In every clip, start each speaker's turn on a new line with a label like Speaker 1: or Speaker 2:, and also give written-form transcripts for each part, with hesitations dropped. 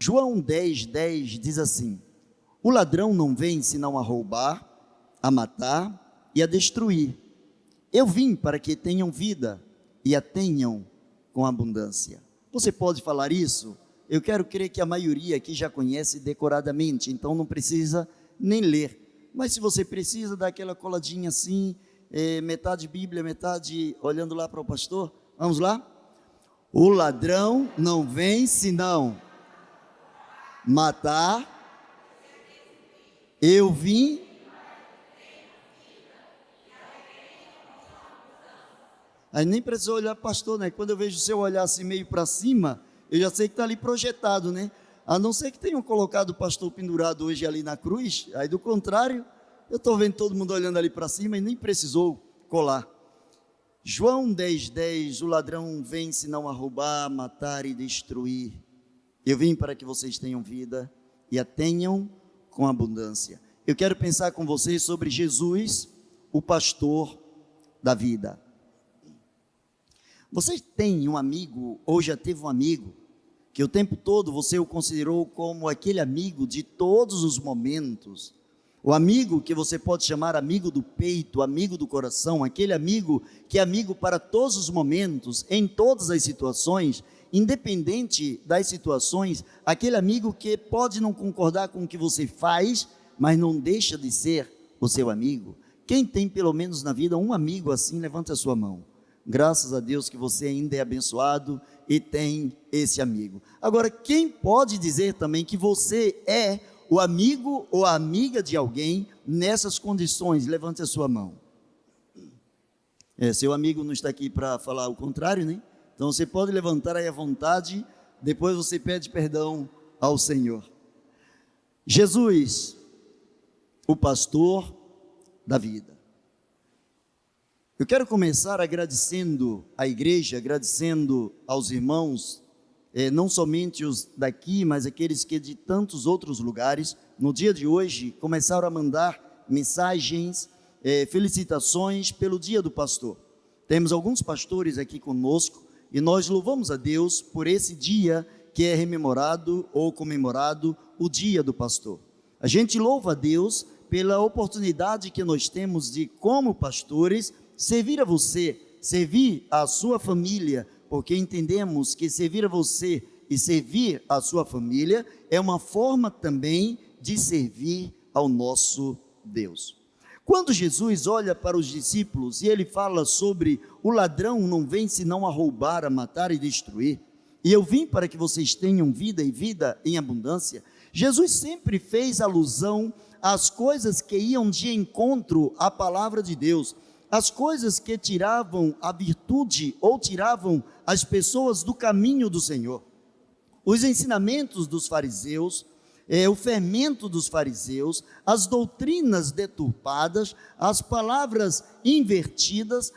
Speaker 1: João 10:10 diz assim: o ladrão não vem senão a roubar, a matar e a destruir. Eu vim para que tenham vida e a tenham com abundância. Você pode falar isso? Eu quero crer que a maioria aqui já conhece decoradamente, então não precisa nem ler. Mas se você precisa dar aquela coladinha assim, metade Bíblia, metade olhando lá para o pastor, vamos lá? O ladrão não vem senão matar, eu vim. Aí nem precisa olhar pastor, né? Quando eu vejo o seu olhar assim meio para cima, eu já sei que está ali projetado, né? A não ser que tenham colocado o pastor pendurado hoje ali na cruz, aí do contrário, eu estou vendo todo mundo olhando ali para cima e nem precisou colar. João 10:10, o ladrão vem senão a roubar, matar e destruir. Eu vim para que vocês tenham vida e a tenham com abundância. Eu quero pensar com vocês sobre Jesus, o pastor da vida. Você tem um amigo, ou já teve um amigo, que o tempo todo você o considerou como aquele amigo de todos os momentos, o amigo que você pode chamar amigo do peito, amigo do coração, aquele amigo que é amigo para todos os momentos, em todas as situações, independente das situações, aquele amigo que pode não concordar com o que você faz, mas não deixa de ser o seu amigo. Quem tem pelo menos na vida um amigo assim, levante a sua mão. Graças a Deus que você ainda é abençoado e tem esse amigo. Agora, quem pode dizer também que você é o amigo ou a amiga de alguém nessas condições? Levante a sua mão. Seu amigo não está aqui para falar o contrário, né? Então você pode levantar aí à vontade, depois você pede perdão ao Senhor. Jesus, o pastor da vida. Eu quero começar agradecendo à igreja, agradecendo aos irmãos, não somente os daqui, mas aqueles que de tantos outros lugares, no dia de hoje, começaram a mandar mensagens, felicitações pelo dia do pastor. Temos alguns pastores aqui conosco e nós louvamos a Deus por esse dia que é rememorado ou comemorado, o dia do pastor. A gente louva a Deus pela oportunidade que nós temos de, como pastores, servir a você, servir a sua família, porque entendemos que servir a você e servir a sua família é uma forma também de servir ao nosso Deus. Quando Jesus olha para os discípulos e ele fala sobre o ladrão não vem senão a roubar, a matar e destruir, e eu vim para que vocês tenham vida e vida em abundância, Jesus sempre fez alusão às coisas que iam de encontro à palavra de Deus, as coisas que tiravam a virtude ou tiravam as pessoas do caminho do Senhor. Os ensinamentos dos fariseus, o fermento dos fariseus, as doutrinas deturpadas, as palavras invertidas,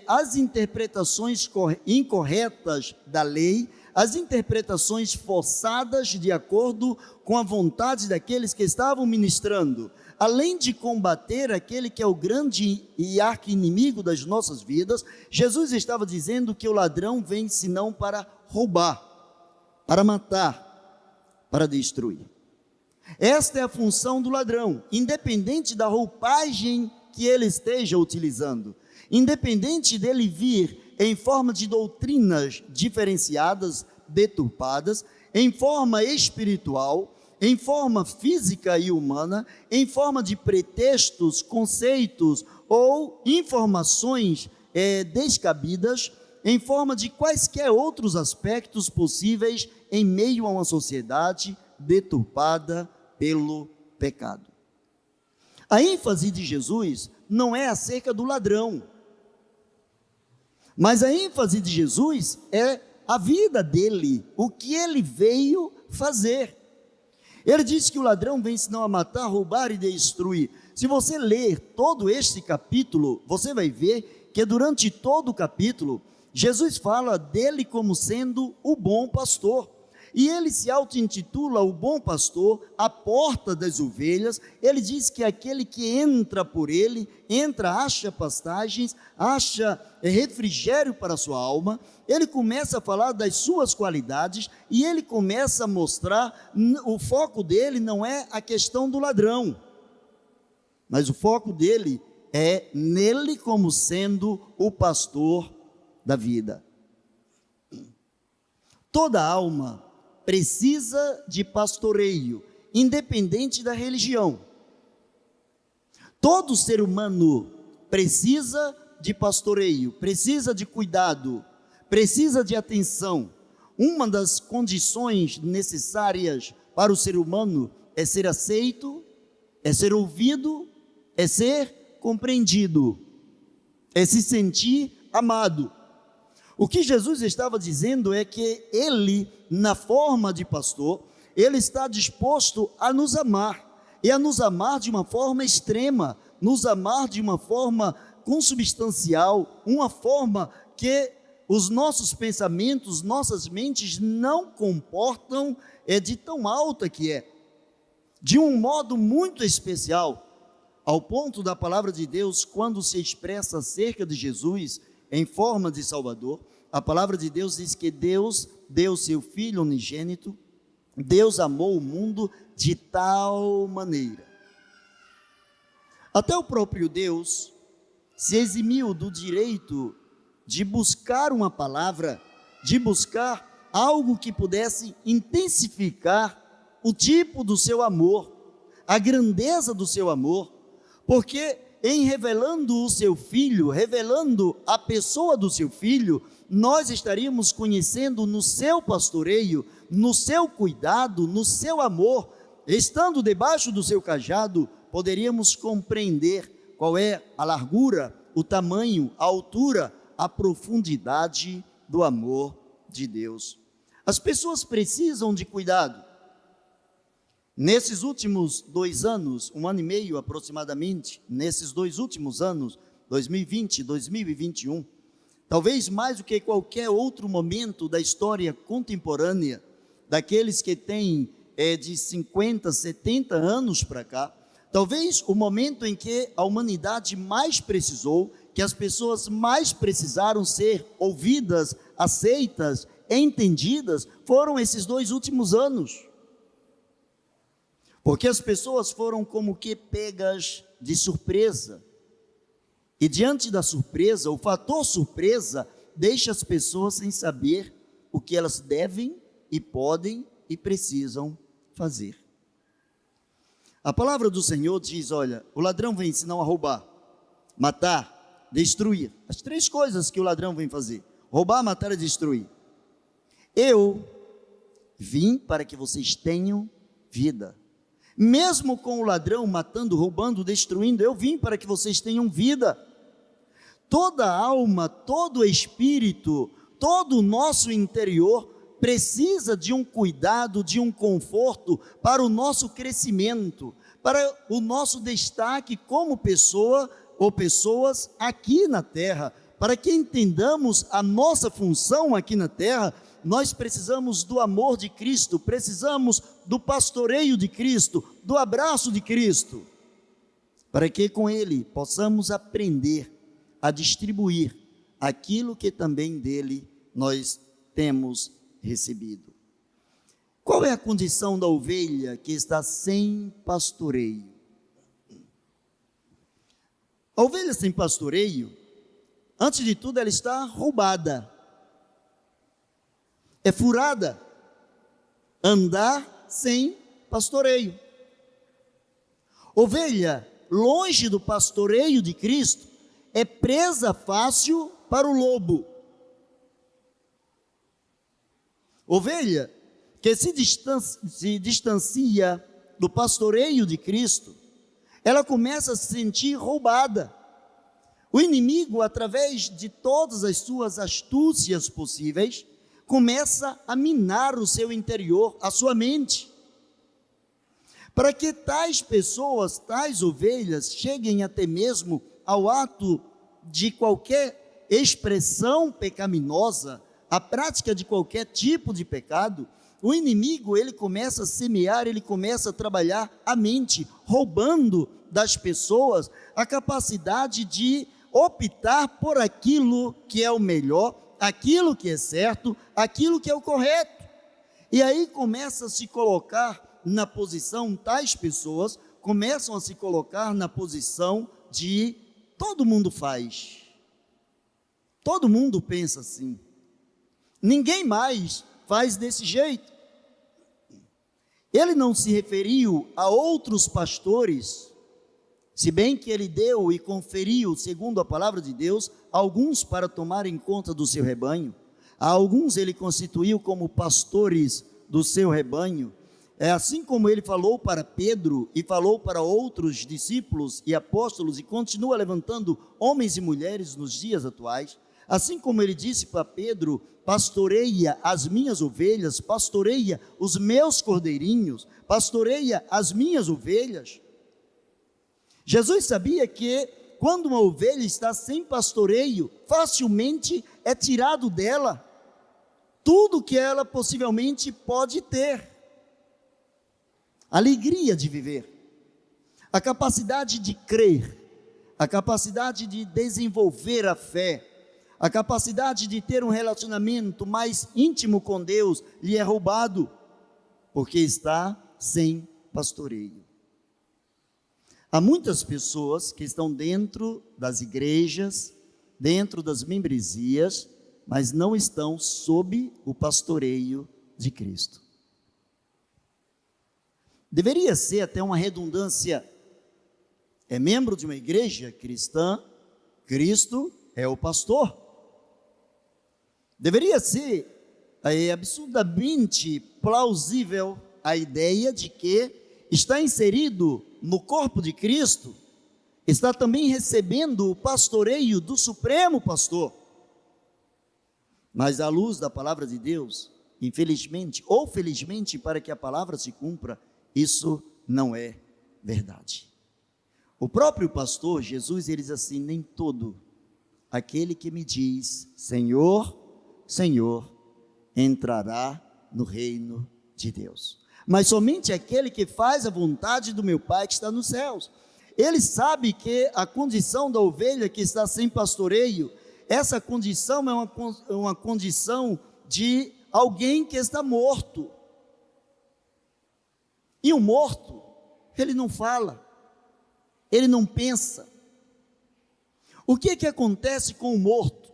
Speaker 1: as interpretações incorretas da lei, as interpretações forçadas de acordo com a vontade daqueles que estavam ministrando, além de combater aquele que é o grande e arqui-inimigo das nossas vidas. Jesus estava dizendo que o ladrão vem senão para roubar, para matar, para destruir. Esta é a função do ladrão, independente da roupagem que ele esteja utilizando, independente dele vir em forma de doutrinas diferenciadas, deturpadas, em forma espiritual, em forma física e humana, em forma de pretextos, conceitos ou informações descabidas, em forma de quaisquer outros aspectos possíveis em meio a uma sociedade deturpada pelo pecado. A ênfase de Jesus não é acerca do ladrão, mas a ênfase de Jesus é a vida dele, o que ele veio fazer. Ele diz que o ladrão vem senão a matar, roubar e destruir. Se você ler todo este capítulo, você vai ver que durante todo o capítulo, Jesus fala dele como sendo o bom pastor. E ele se auto-intitula o bom pastor, a porta das ovelhas. Ele diz que aquele que entra por ele, acha pastagens, acha refrigério para a sua alma. Ele começa a falar das suas qualidades e ele começa a mostrar, o foco dele não é a questão do ladrão, mas o foco dele é nele como sendo o pastor da vida. Toda alma precisa de pastoreio, independente da religião. Todo ser humano precisa de pastoreio, precisa de cuidado, precisa de atenção. Uma das condições necessárias para o ser humano é ser aceito, é ser ouvido, é ser compreendido, é se sentir amado. O que Jesus estava dizendo é que ele, na forma de pastor, ele está disposto a nos amar, e a nos amar de uma forma extrema, nos amar de uma forma consubstancial, uma forma que os nossos pensamentos, nossas mentes não comportam, de tão alta que é, de um modo muito especial, ao ponto da palavra de Deus, quando se expressa acerca de Jesus, em forma de Salvador, a palavra de Deus diz que Deus deu seu Filho unigênito, Deus amou o mundo de tal maneira. Até o próprio Deus se eximiu do direito de buscar uma palavra, de buscar algo que pudesse intensificar o tipo do seu amor, a grandeza do seu amor, porque em revelando o seu Filho, revelando a pessoa do seu Filho, nós estaríamos conhecendo no seu pastoreio, no seu cuidado, no seu amor, estando debaixo do seu cajado, poderíamos compreender qual é a largura, o tamanho, a altura, a profundidade do amor de Deus. As pessoas precisam de cuidado. Nesses últimos 2 anos, 1 ano e meio aproximadamente, nesses 2 últimos anos, 2020 e 2021, talvez mais do que qualquer outro momento da história contemporânea, daqueles que têm de 50, 70 anos para cá, talvez o momento em que a humanidade mais precisou, que as pessoas mais precisaram ser ouvidas, aceitas, entendidas, foram esses 2 últimos anos. Porque as pessoas foram como que pegas de surpresa. E diante da surpresa, o fator surpresa deixa as pessoas sem saber o que elas devem e podem e precisam fazer. A palavra do Senhor diz, olha, o ladrão vem senão a roubar, matar, destruir. As 3 coisas que o ladrão vem fazer: roubar, matar e destruir. Eu vim para que vocês tenham vida. Mesmo com o ladrão matando, roubando, destruindo, eu vim para que vocês tenham vida. Toda alma, todo espírito, todo o nosso interior precisa de um cuidado, de um conforto para o nosso crescimento, para o nosso destaque como pessoa ou pessoas aqui na terra. Para que entendamos a nossa função aqui na terra, nós precisamos do amor de Cristo, precisamos do pastoreio de Cristo, do abraço de Cristo, para que com Ele possamos aprender a distribuir aquilo que também dele nós temos recebido. Qual é a condição da ovelha que está sem pastoreio? A ovelha sem pastoreio, antes de tudo, ela está roubada, é furada, andar sem pastoreio. Ovelha, longe do pastoreio de Cristo, é presa fácil para o lobo. Ovelha que se distancia do pastoreio de Cristo, ela começa a se sentir roubada. O inimigo, através de todas as suas astúcias possíveis, começa a minar o seu interior, a sua mente, para que tais pessoas, tais ovelhas, cheguem até mesmo ao ato de qualquer expressão pecaminosa, a prática de qualquer tipo de pecado, o inimigo, ele começa a semear, ele começa a trabalhar a mente, roubando das pessoas a capacidade de optar por aquilo que é o melhor, aquilo que é certo, aquilo que é o correto. E aí começa a se colocar na posição, tais pessoas começam a se colocar na posição de todo mundo faz, todo mundo pensa assim, ninguém mais faz desse jeito. Ele não se referiu a outros pastores, se bem que ele deu e conferiu, segundo a palavra de Deus, alguns para tomarem conta do seu rebanho, a alguns ele constituiu como pastores do seu rebanho, assim como ele falou para Pedro e falou para outros discípulos e apóstolos e continua levantando homens e mulheres nos dias atuais, assim como ele disse para Pedro: pastoreia as minhas ovelhas, pastoreia os meus cordeirinhos, pastoreia as minhas ovelhas. Jesus sabia que quando uma ovelha está sem pastoreio, facilmente é tirado dela tudo que ela possivelmente pode ter. A alegria de viver, a capacidade de crer, a capacidade de desenvolver a fé, a capacidade de ter um relacionamento mais íntimo com Deus lhe é roubado, porque está sem pastoreio. Há muitas pessoas que estão dentro das igrejas, dentro das membresias, mas não estão sob o pastoreio de Cristo. Deveria ser até uma redundância, é membro de uma igreja cristã, Cristo é o pastor. Deveria ser absurdamente plausível a ideia de que está inserido no corpo de Cristo, está também recebendo o pastoreio do Supremo Pastor. Mas à luz da palavra de Deus, infelizmente ou felizmente, para que a palavra se cumpra, isso não é verdade. O próprio pastor Jesus, ele diz assim: nem todo aquele que me diz Senhor, Senhor, entrará no reino de Deus, mas somente aquele que faz a vontade do meu Pai que está nos céus. Ele sabe que a condição da ovelha que está sem pastoreio, essa condição é uma condição de alguém que está morto. E o morto, ele não fala, ele não pensa. O que acontece com o morto?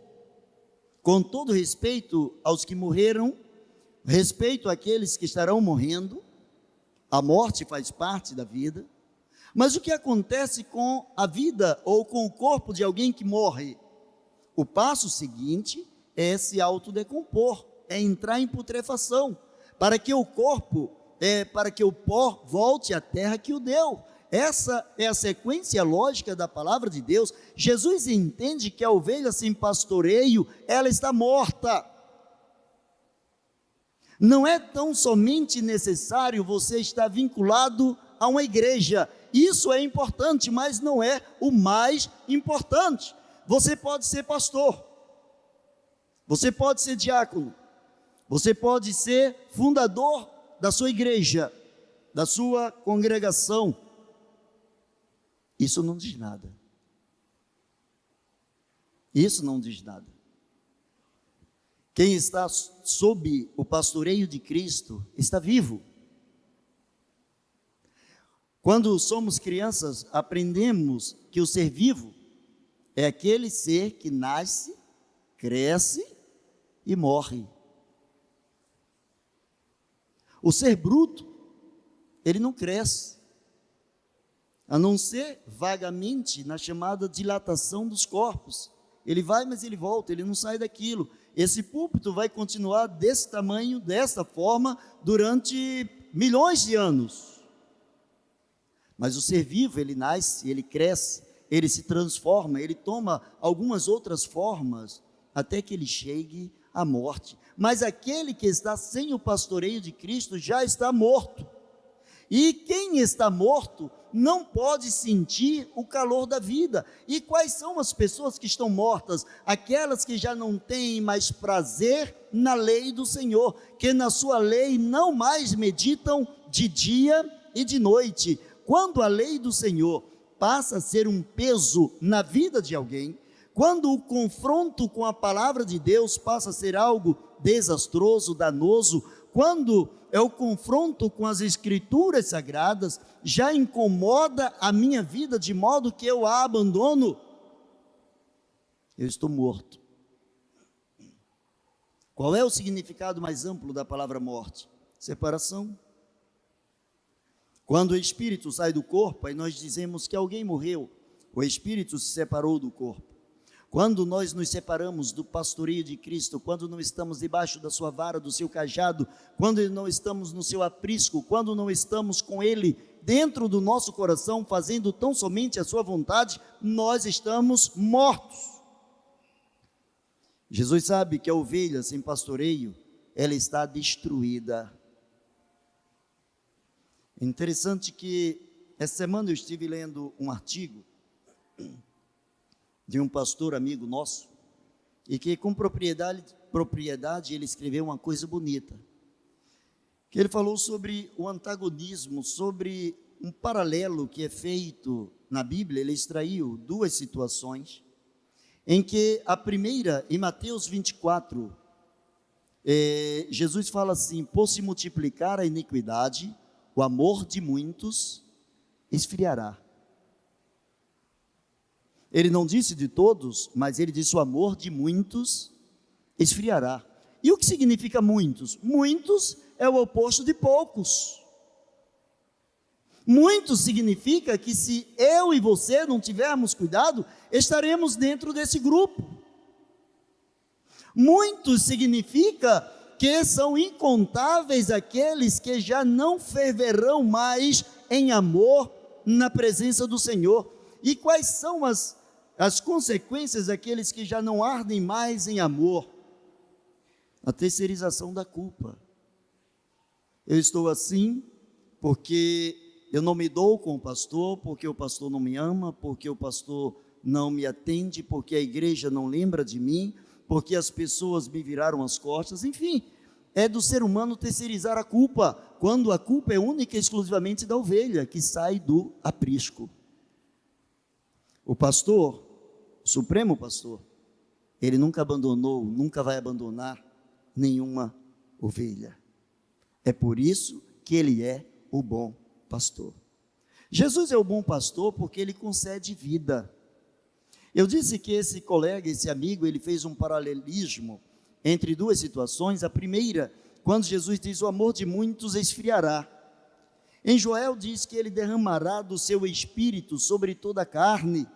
Speaker 1: Com todo respeito aos que morreram, respeito àqueles que estarão morrendo, a morte faz parte da vida, mas o que acontece com a vida ou com o corpo de alguém que morre? O passo seguinte é se autodecompor, é entrar em putrefação, para que o corpo, para que o pó volte à terra que o deu. Essa é a sequência lógica da palavra de Deus. Jesus entende que a ovelha sem pastoreio, ela está morta. Não é tão somente necessário você estar vinculado a uma igreja. Isso é importante, mas não é o mais importante. Você pode ser pastor, você pode ser diácono, você pode ser fundador da sua igreja, da sua congregação. Isso não diz nada. Isso não diz nada. Quem está sob o pastoreio de Cristo está vivo. Quando somos crianças, aprendemos que o ser vivo é aquele ser que nasce, cresce e morre. O ser bruto, ele não cresce, a não ser vagamente na chamada dilatação dos corpos. Ele vai, mas ele volta, ele não sai daquilo. Esse púlpito vai continuar desse tamanho, dessa forma, durante milhões de anos. Mas o ser vivo, ele nasce, ele cresce, ele se transforma, ele toma algumas outras formas, até que ele chegue à morte. Mas aquele que está sem o pastoreio de Cristo já está morto. E quem está morto não pode sentir o calor da vida. E quais são as pessoas que estão mortas? Aquelas que já não têm mais prazer na lei do Senhor, que na sua lei não mais meditam de dia e de noite. Quando a lei do Senhor passa a ser um peso na vida de alguém, quando o confronto com a palavra de Deus passa a ser algo desastroso, danoso, quando é o confronto com as escrituras sagradas, já incomoda a minha vida de modo que eu a abandono, eu estou morto. Qual é o significado mais amplo da palavra morte? Separação. Quando o espírito sai do corpo, aí nós dizemos que alguém morreu, o espírito se separou do corpo. Quando nós nos separamos do pastoreio de Cristo, quando não estamos debaixo da sua vara, do seu cajado, quando não estamos no seu aprisco, quando não estamos com Ele dentro do nosso coração, fazendo tão somente a sua vontade, nós estamos mortos. Jesus sabe que a ovelha sem pastoreio, ela está destruída. É interessante que essa semana eu estive lendo um artigo de um pastor amigo nosso, e que com propriedade ele escreveu uma coisa bonita, que ele falou sobre o antagonismo, sobre um paralelo que é feito na Bíblia. Ele extraiu duas situações, em que a primeira, em Mateus 24, Jesus fala assim: por se multiplicar a iniquidade, o amor de muitos esfriará. Ele não disse de todos, mas ele disse: o amor de muitos esfriará. E o que significa muitos? Muitos é o oposto de poucos. Muitos significa que se eu e você não tivermos cuidado, estaremos dentro desse grupo. Muitos significa que são incontáveis aqueles que já não ferverão mais em amor na presença do Senhor. E quais são as consequências daqueles que já não ardem mais em amor? A terceirização da culpa. Eu estou assim porque eu não me dou com o pastor, porque o pastor não me ama, porque o pastor não me atende, porque a igreja não lembra de mim, porque as pessoas me viraram as costas. Enfim, é do ser humano terceirizar a culpa, quando a culpa é única e exclusivamente da ovelha, que sai do aprisco. O pastor, o supremo pastor, ele nunca abandonou, nunca vai abandonar nenhuma ovelha. É por isso que ele é o bom pastor. Jesus é o bom pastor porque ele concede vida. Eu disse que esse colega, esse amigo, ele fez um paralelismo entre duas situações. A primeira, quando Jesus diz: o amor de muitos esfriará. Em Joel diz que ele derramará do seu espírito sobre toda a carne.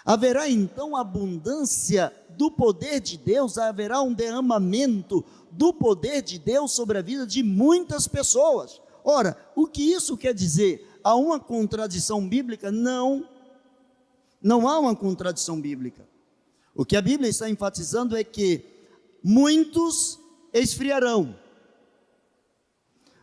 Speaker 1: Haverá então abundância do poder de Deus, haverá um derramamento do poder de Deus sobre a vida de muitas pessoas. Ora, o que isso quer dizer? Há uma contradição bíblica? Não há uma contradição bíblica. O que a Bíblia está enfatizando é que muitos esfriarão.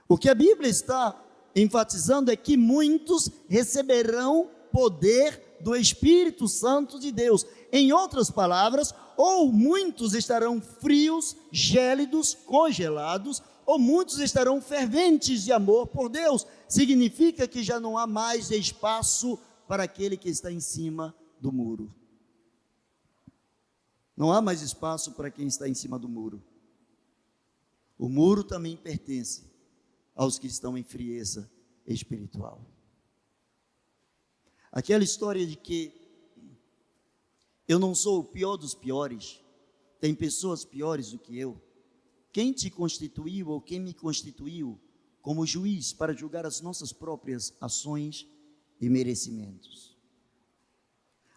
Speaker 1: O que a Bíblia está enfatizando é que muitos receberão poder do Espírito Santo de Deus. Em outras palavras, ou muitos estarão frios, gélidos, congelados, ou muitos estarão ferventes de amor por Deus. Significa que já não há mais espaço para aquele que está em cima do muro. Não há mais espaço para quem está em cima do muro. O muro também pertence aos que estão em frieza espiritual. Aquela história de que eu não sou o pior dos piores, tem pessoas piores do que eu. Quem te constituiu ou quem me constituiu como juiz para julgar as nossas próprias ações e merecimentos?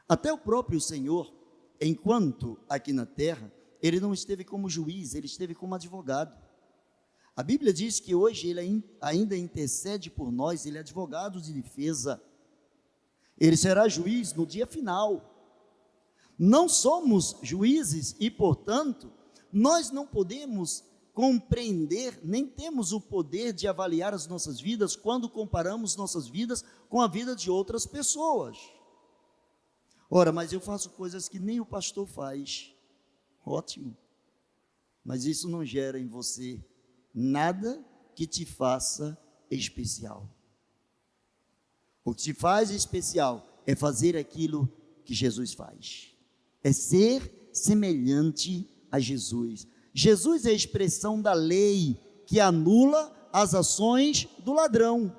Speaker 1: Até o próprio Senhor, enquanto aqui na terra, ele não esteve como juiz, ele esteve como advogado. A Bíblia diz que hoje ele ainda intercede por nós, ele é advogado de defesa. Ele será juiz no dia final. Não somos juízes e, portanto, nós não podemos compreender, nem temos o poder de avaliar as nossas vidas quando comparamos nossas vidas com a vida de outras pessoas. Ora, mas eu faço coisas que nem o pastor faz. Ótimo. Mas isso não gera em você nada que te faça especial. O que te faz especial é fazer aquilo que Jesus faz. É ser semelhante a Jesus. Jesus é a expressão da lei que anula as ações do ladrão.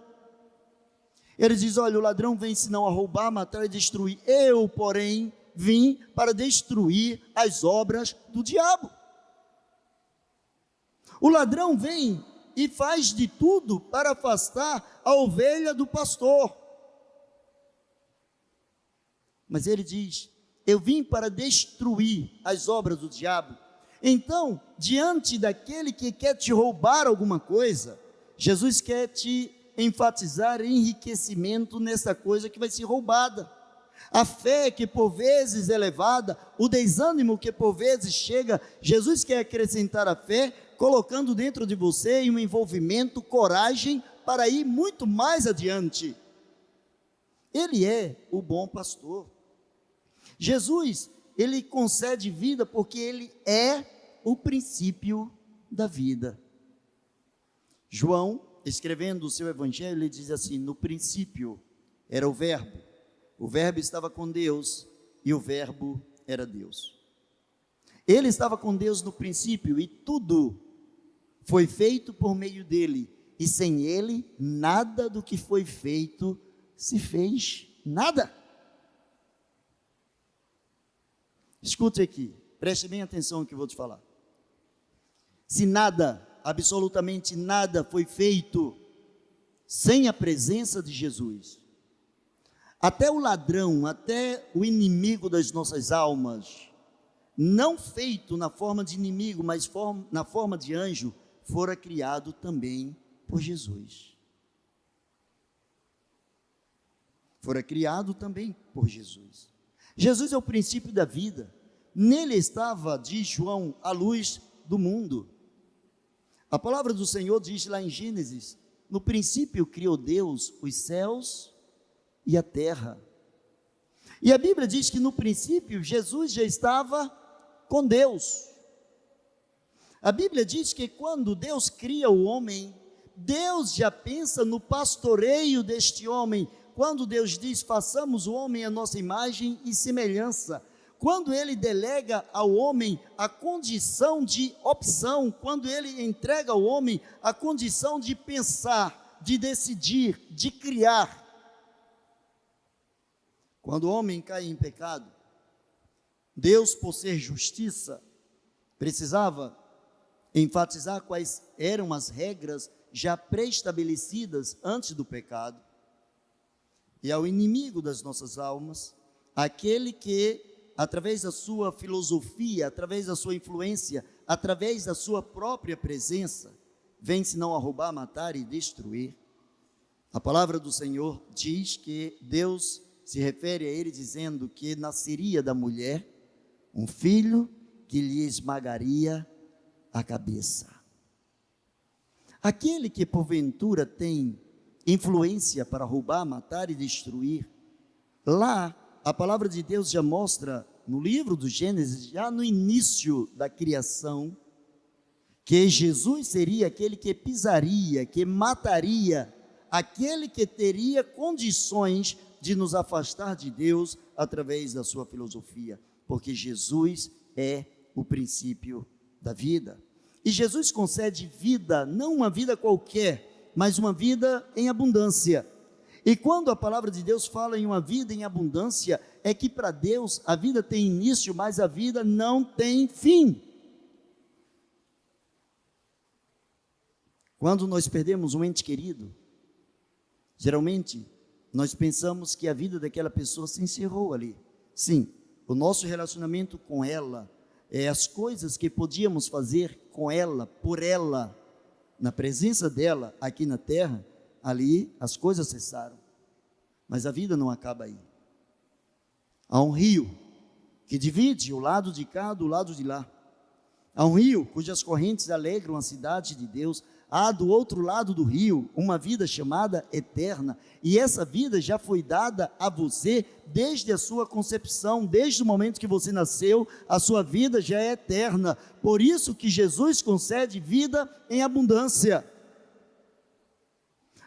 Speaker 1: Ele diz: olha, o ladrão vem senão a roubar, matar e destruir. Eu, porém, vim para destruir as obras do diabo. O ladrão vem e faz de tudo para afastar a ovelha do pastor. Mas ele diz: eu vim para destruir as obras do diabo. Então, diante daquele que quer te roubar alguma coisa, Jesus quer te enfatizar enriquecimento nessa coisa que vai ser roubada. A fé que por vezes é levada, o desânimo que por vezes chega, Jesus quer acrescentar a fé, colocando dentro de você um envolvimento, coragem para ir muito mais adiante. Ele é o bom pastor. Jesus, ele concede vida porque ele é o princípio da vida. João, escrevendo o seu evangelho, ele diz assim: no princípio era o verbo estava com Deus e o verbo era Deus. Ele estava com Deus no princípio e tudo foi feito por meio dele, e sem ele nada do que foi feito se fez, nada. Escute aqui, preste bem atenção no que eu vou te falar. Se nada, absolutamente nada foi feito sem a presença de Jesus, até o ladrão, até o inimigo das nossas almas, não feito na forma de inimigo, mas na forma de anjo, fora criado também por Jesus. Fora criado também por Jesus. Jesus é o princípio da vida. Nele estava, diz João, a luz do mundo. A palavra do Senhor diz lá em Gênesis: no princípio criou Deus os céus e a terra. E a Bíblia diz que no princípio Jesus já estava com Deus. A Bíblia diz que quando Deus cria o homem, Deus já pensa no pastoreio deste homem. Quando Deus diz: façamos o homem à nossa imagem e semelhança, quando ele delega ao homem a condição de opção, quando ele entrega ao homem a condição de pensar, de decidir, de criar. Quando o homem cai em pecado, Deus, por ser justiça, precisava enfatizar quais eram as regras já pré-estabelecidas antes do pecado. E ao inimigo das nossas almas, aquele que, através da sua filosofia, através da sua influência, através da sua própria presença, vem senão a roubar, matar e destruir. A palavra do Senhor diz que Deus se refere a ele dizendo que nasceria da mulher um filho que lhe esmagaria a cabeça. Aquele que porventura tem influência para roubar, matar e destruir, lá a palavra de Deus já mostra no livro do Gênesis, já no início da criação, que Jesus seria aquele que pisaria, que mataria, aquele que teria condições de nos afastar de Deus através da sua filosofia, porque Jesus é o princípio da vida. E Jesus concede vida, não uma vida qualquer, mas uma vida em abundância. E quando a palavra de Deus fala em uma vida em abundância, é que para Deus a vida tem início, mas a vida não tem fim. Quando nós perdemos um ente querido, geralmente nós pensamos que a vida daquela pessoa se encerrou ali. Sim, o nosso relacionamento com ela, as coisas que podíamos fazer com ela, por ela, na presença dela aqui na terra, ali as coisas cessaram. Mas a vida não acaba aí. Há um rio que divide o lado de cá do lado de lá. Há um rio cujas correntes alegram a cidade de Deus. Há do outro lado do rio uma vida chamada eterna, e essa vida já foi dada a você desde a sua concepção, desde o momento que você nasceu, a sua vida já é eterna. Por isso que Jesus concede vida em abundância.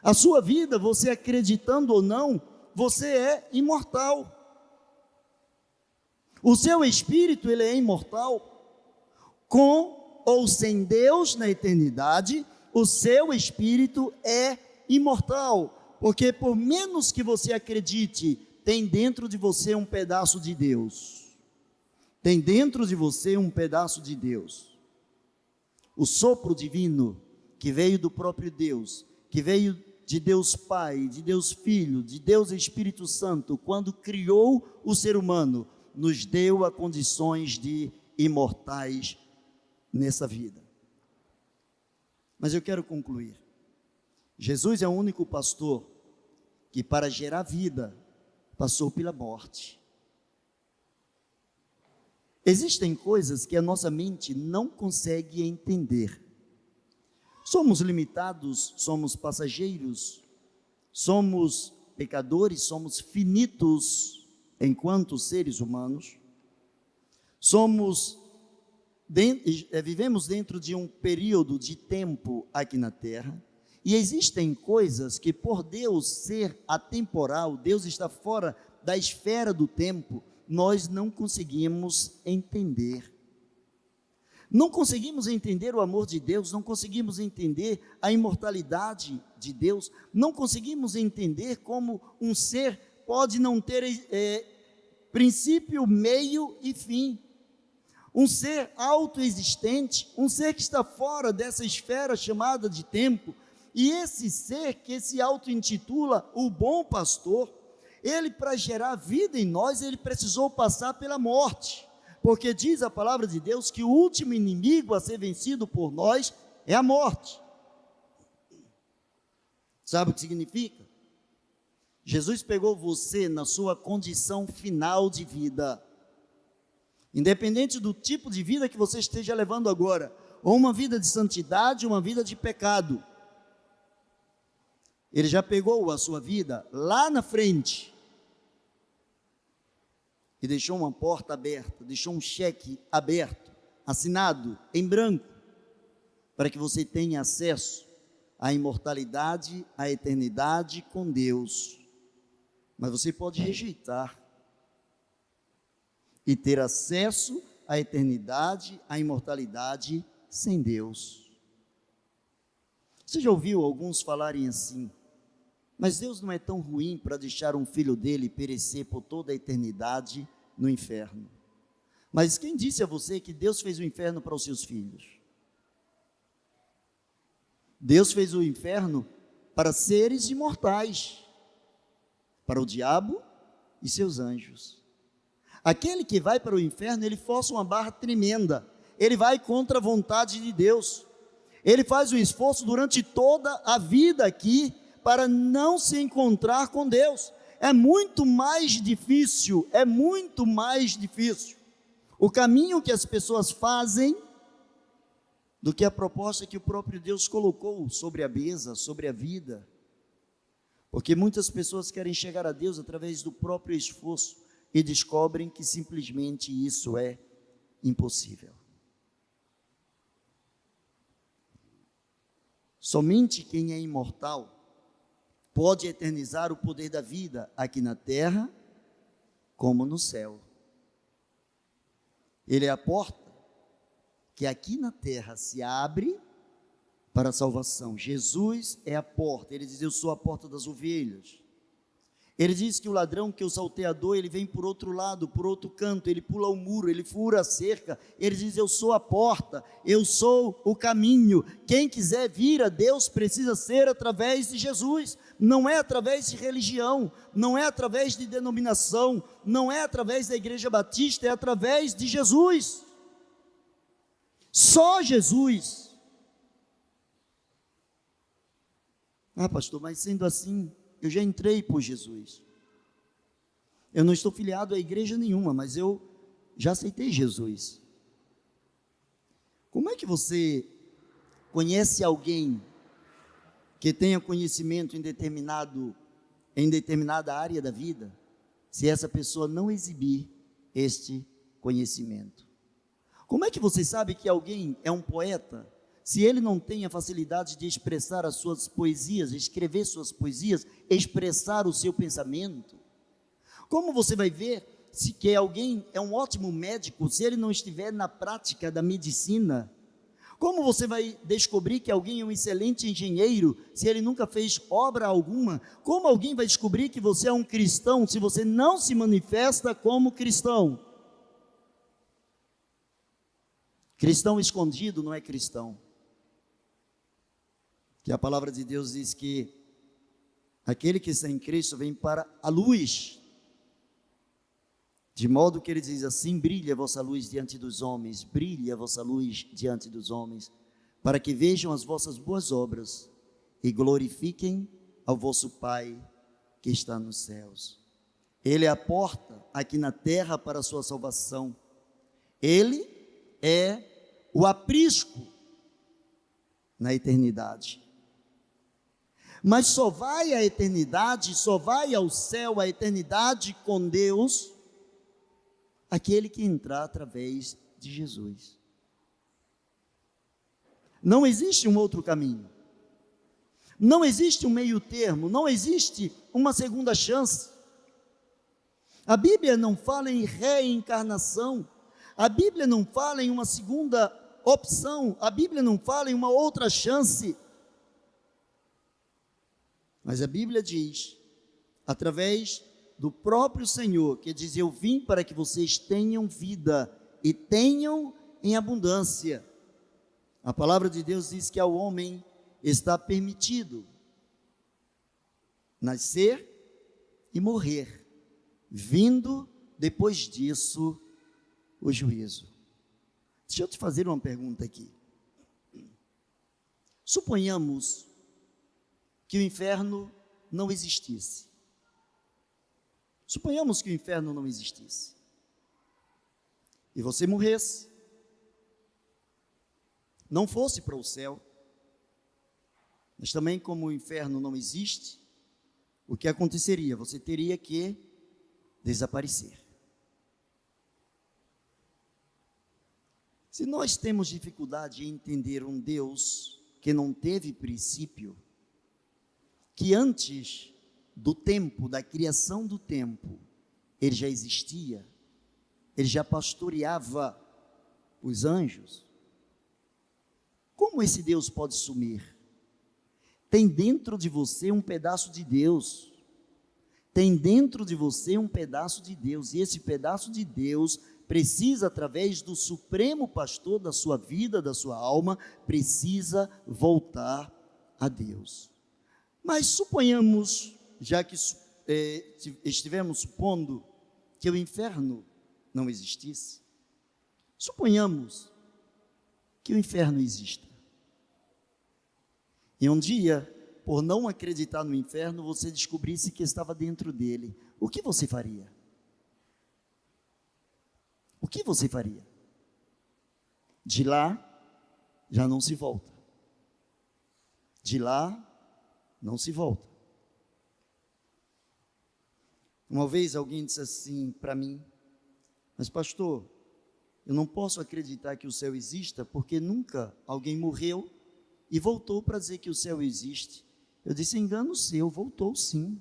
Speaker 1: A sua vida, você acreditando ou não, você é imortal. O seu espírito, ele é imortal. Com ou sem Deus na eternidade, o seu espírito é imortal, porque por menos que você acredite, tem dentro de você um pedaço de Deus. Tem dentro de você um pedaço de Deus. O sopro divino que veio do próprio Deus, que veio de Deus Pai, de Deus Filho, de Deus Espírito Santo, quando criou o ser humano, nos deu a condições de imortais nessa vida. Mas eu quero concluir. Jesus é o único pastor que, para gerar vida, passou pela morte. Existem coisas que a nossa mente não consegue entender. Somos limitados, somos passageiros, somos pecadores, somos finitos enquanto seres humanos. Vivemos dentro de um período de tempo aqui na Terra, e existem coisas que, por Deus ser atemporal, Deus está fora da esfera do tempo, nós não conseguimos entender. Não conseguimos entender o amor de Deus, não conseguimos entender a imortalidade de Deus, não conseguimos entender como um ser pode não ter princípio, meio e fim. Um ser autoexistente, um ser que está fora dessa esfera chamada de tempo, e esse ser que se auto-intitula o bom pastor, ele, para gerar vida em nós, ele precisou passar pela morte, porque diz a palavra de Deus que o último inimigo a ser vencido por nós é a morte. Sabe o que significa? Jesus pegou você na sua condição final de vida, independente do tipo de vida que você esteja levando agora, ou uma vida de santidade, ou uma vida de pecado, ele já pegou a sua vida lá na frente, e deixou uma porta aberta, deixou um cheque aberto, assinado em branco, para que você tenha acesso à imortalidade, à eternidade com Deus. Mas você pode rejeitar e ter acesso à eternidade, à imortalidade sem Deus. Você já ouviu alguns falarem assim: mas Deus não é tão ruim para deixar um filho dele perecer por toda a eternidade no inferno. Mas quem disse a você que Deus fez o inferno para os seus filhos? Deus fez o inferno para seres imortais, para o diabo e seus anjos. Aquele que vai para o inferno, ele força uma barra tremenda, ele vai contra a vontade de Deus, ele faz o esforço durante toda a vida aqui, para não se encontrar com Deus. É muito mais difícil, o caminho que as pessoas fazem, do que a proposta que o próprio Deus colocou sobre a mesa, sobre a vida, porque muitas pessoas querem chegar a Deus através do próprio esforço, e descobrem que simplesmente isso é impossível. Somente quem é imortal pode eternizar o poder da vida aqui na terra, como no céu. Ele é a porta que aqui na terra se abre para a salvação. Jesus é a porta. Ele diz: eu sou a porta das ovelhas. Ele diz que o ladrão, que o salteador, ele vem por outro lado, por outro canto, ele pula o muro, ele fura a cerca. Ele diz: eu sou a porta, eu sou o caminho. Quem quiser vir a Deus precisa ser através de Jesus. Não é através de religião, não é através de denominação, não é através da Igreja Batista, é através de Jesus. Só Jesus. Ah, pastor, mas sendo assim, eu já entrei por Jesus. Eu não estou filiado a igreja nenhuma, mas eu já aceitei Jesus. Como é que você conhece alguém que tenha conhecimento em determinada área da vida, se essa pessoa não exibir este conhecimento? Como é que você sabe que alguém é um poeta, se ele não tem a facilidade de expressar as suas poesias, escrever suas poesias, expressar o seu pensamento? Como você vai ver se que alguém é um ótimo médico, se ele não estiver na prática da medicina? Como você vai descobrir que alguém é um excelente engenheiro, se ele nunca fez obra alguma? Como alguém vai descobrir que você é um cristão, se você não se manifesta como cristão? Cristão escondido não é cristão. Que a palavra de Deus diz que aquele que está em Cristo vem para a luz, de modo que ele diz assim: brilhe a vossa luz diante dos homens, brilhe a vossa luz diante dos homens, para que vejam as vossas boas obras e glorifiquem ao vosso Pai que está nos céus. Ele é a porta aqui na terra para a sua salvação. Ele é o aprisco na eternidade. Mas só vai à eternidade, só vai ao céu, à eternidade com Deus, aquele que entrar através de Jesus. Não existe um outro caminho. Não existe um meio termo, não existe uma segunda chance. A Bíblia não fala em reencarnação, a Bíblia não fala em uma segunda opção, a Bíblia não fala em uma outra chance. Mas a Bíblia diz, através do próprio Senhor, que diz: eu vim para que vocês tenham vida e tenham em abundância. A palavra de Deus diz que ao homem está permitido nascer e morrer, vindo depois disso o juízo. Deixa eu te fazer uma pergunta aqui. Suponhamos que o inferno não existisse. Suponhamos que o inferno não existisse e você morresse, não fosse para o céu, mas também, como o inferno não existe, o que aconteceria? Você teria que desaparecer. Se nós temos dificuldade em entender um Deus que não teve princípio, que antes do tempo, da criação do tempo, ele já existia, ele já pastoreava os anjos, como esse Deus pode sumir? Tem dentro de você um pedaço de Deus, tem dentro de você um pedaço de Deus, e esse pedaço de Deus precisa, através do supremo pastor da sua vida, da sua alma, precisa voltar a Deus. Mas suponhamos, já que estivemos supondo que o inferno não existisse, suponhamos que o inferno exista. E um dia, por não acreditar no inferno, você descobrisse que estava dentro dele, o que você faria? O que você faria? De lá, já não se volta. De lá, não se volta. Uma vez alguém disse assim para mim: mas pastor, eu não posso acreditar que o céu exista, porque nunca alguém morreu e voltou para dizer que o céu existe. Eu disse: engano seu, voltou sim,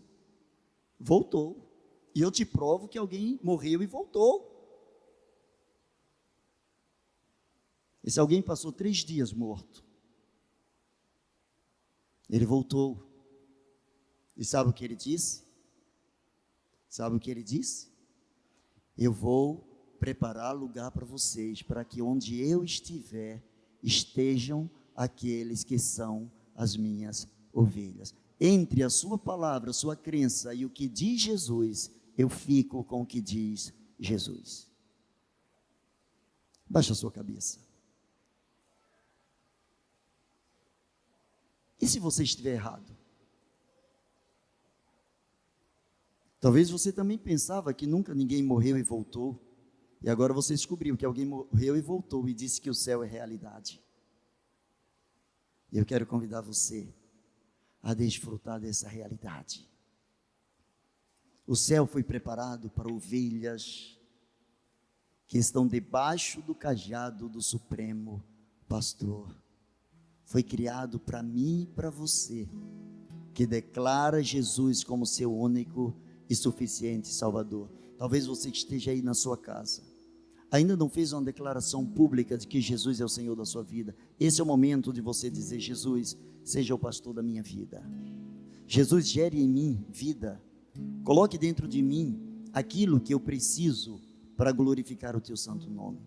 Speaker 1: voltou, e eu te provo que alguém morreu e voltou. Esse alguém passou 3 dias morto, ele voltou, e sabe o que ele disse? Sabe o que ele disse? Eu vou preparar lugar para vocês, para que onde eu estiver, estejam aqueles que são as minhas ovelhas. Entre a sua palavra, a sua crença e o que diz Jesus, eu fico com o que diz Jesus. Baixa a sua cabeça. E se você estiver errado? Talvez você também pensava que nunca ninguém morreu e voltou. E agora você descobriu que alguém morreu e voltou e disse que o céu é realidade. E eu quero convidar você a desfrutar dessa realidade. O céu foi preparado para ovelhas que estão debaixo do cajado do Supremo Pastor. Foi criado para mim e para você, que declara Jesus como seu único e suficiente Salvador. Talvez você que esteja aí na sua casa, ainda não fez uma declaração pública de que Jesus é o Senhor da sua vida. Esse é o momento de você dizer: Jesus, seja o pastor da minha vida. Jesus, gere em mim vida. Coloque dentro de mim aquilo que eu preciso para glorificar o teu santo nome.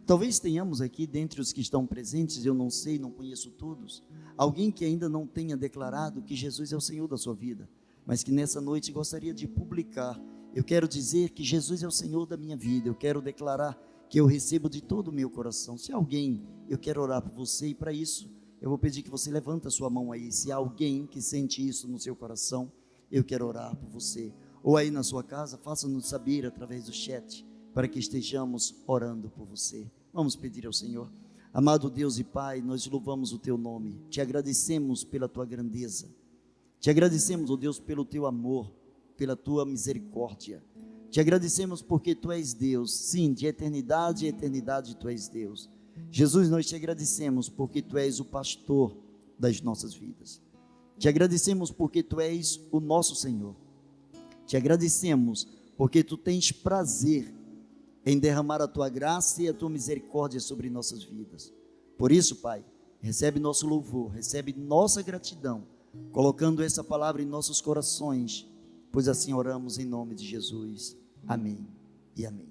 Speaker 1: Talvez tenhamos aqui, dentre os que estão presentes, eu não sei, não conheço todos, alguém que ainda não tenha declarado que Jesus é o Senhor da sua vida, mas que nessa noite gostaria de publicar: eu quero dizer que Jesus é o Senhor da minha vida, eu quero declarar que eu recebo de todo o meu coração. Se alguém, eu quero orar por você, e para isso eu vou pedir que você levante a sua mão aí. Se há alguém que sente isso no seu coração, eu quero orar por você. Ou aí na sua casa, faça-nos saber através do chat, para que estejamos orando por você. Vamos pedir ao Senhor. Amado Deus e Pai, nós louvamos o teu nome, te agradecemos pela tua grandeza, te agradecemos, ó Deus, pelo teu amor, pela tua misericórdia, te agradecemos porque tu és Deus, sim, de eternidade a eternidade tu és Deus. Jesus, nós te agradecemos porque tu és o pastor das nossas vidas, te agradecemos porque tu és o nosso Senhor, te agradecemos porque tu tens prazer em derramar a tua graça e a tua misericórdia sobre nossas vidas. Por isso, Pai, recebe nosso louvor, recebe nossa gratidão, colocando essa palavra em nossos corações, pois assim oramos em nome de Jesus. Amém e amém.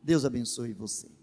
Speaker 1: Deus abençoe você.